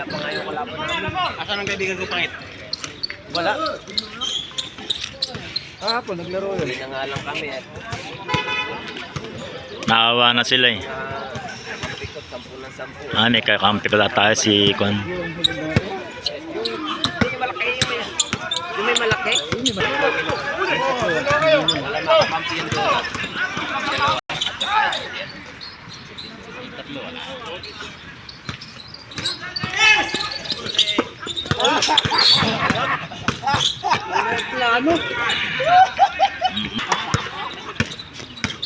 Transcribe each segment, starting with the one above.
Kaya pa nga yung kalaban namin. Asan ang kaibigan ko pangit? Wala. Kahapon, naglaro yun. Hindi na nga lang kami eh. Naawa na sila eh. Pikot, 10 ng 10. Ah, may kakampi pala tayo si Kwan. Yung malaki yung may malaki. Wala makakampi yun doon. Plano.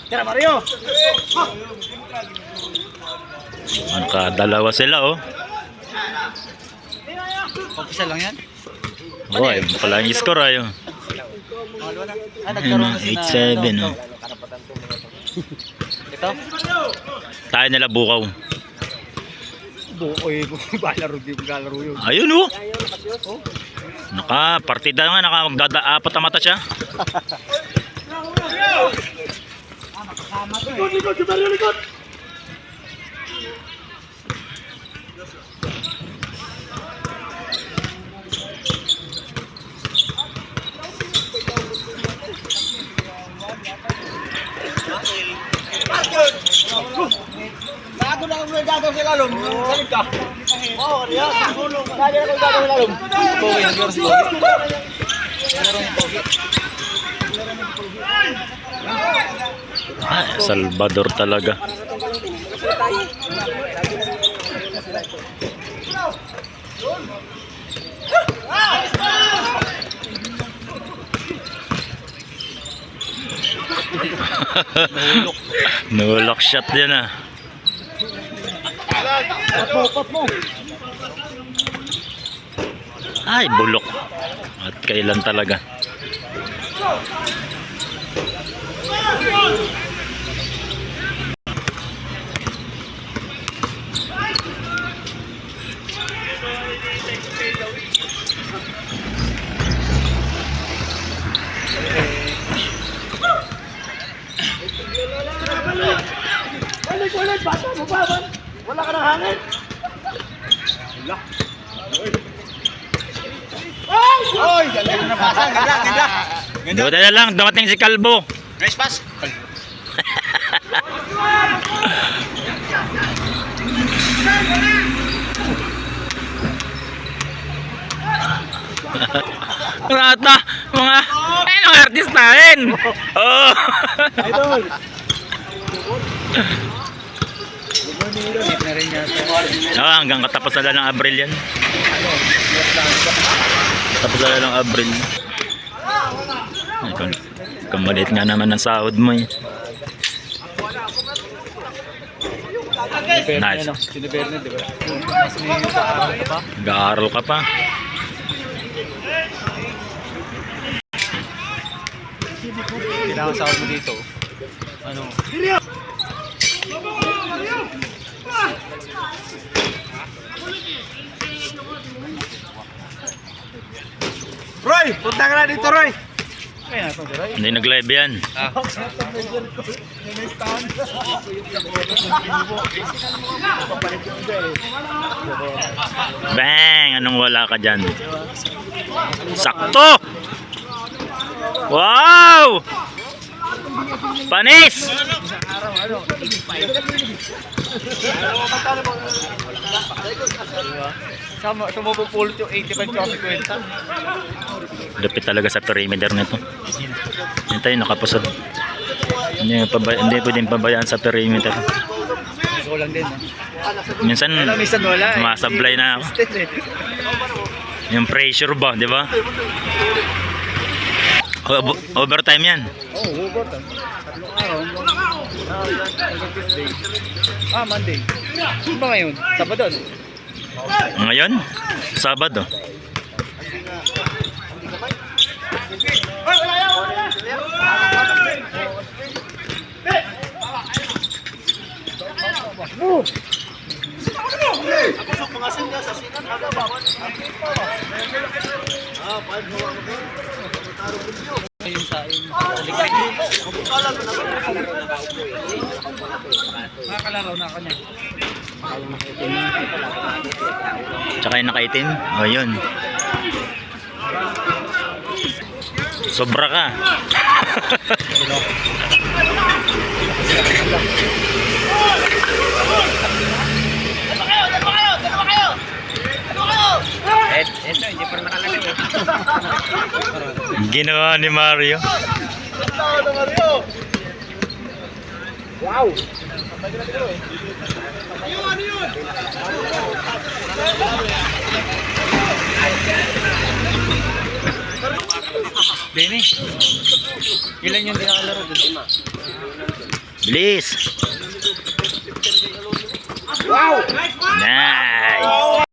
Tara Mario! Nakadalawa sila oh. Pag-isa lang yan? Oh, ay pala yung score ayo. Nagkaroon na sila. 8-7 oh. Ito? Tayo nila bukaw. Bukoy, balaro di galaro yun. Ayun oh. Naka-partida nga, naka-apat na mata siya. Likod! Bago na ako gagaw sa lalom. Galing ka. Oo, kaya. Lagi na ako gagaw sa lalom. Pogi, nagkaroon si Pogi. Nagkaroon yung Pogi. Ah, Salvador talaga. Nulok shot din ah. Pat mo! Ay, bulok. At kailan talaga. Ulit! Bata mo ba? Wala ka ng hangin? Wala. Oy, ganda na pasa. Ganda. Dito na lang, dumating si Kalbo. Nice pass. Lahat na, mga artist natin. Oh. Idol! Na rin yata. Oh, hanggang katapos na lang ng Abril yan. Tapos na lang ng Abril. Ay, kamalit nga naman ng sahod mo eh. Nice. Sino Bernard, di ba? Mas may sa araw ka pa? Nag-aaral ka pa. Kailangan sa mo dito. Ano? Roy, punta ka na dito, Roy. Kaya natin, Roy. Hindi nag-live yan. Bang! Anong wala ka dyan? Sakto! Wow! Panis! Sumupupulot yung 85 tsaka 50. Lupit talaga sa perimeter nito. Yan tayo nakapusod. Hindi pwedeng pabayaan sa perimeter. Gusto ko lang din. Minsan Minsan wala eh. masablay na ako. Yung pressure ba, di ba? Overtime yan. Oo, hugot. Tatlong araw. Tuesday. Monday. Ano ba ngayon? Sabado. Ngayon, Sabado. Nakakalaro na kanya. Tsaka yung nakaitim. O, yun. Sobra ka. Ito, hindi pa nakalagay eh. Ginawa ni Mario. Wow! Benny, ilan yung dinakalaro doon? Bilis. Wow! Nice.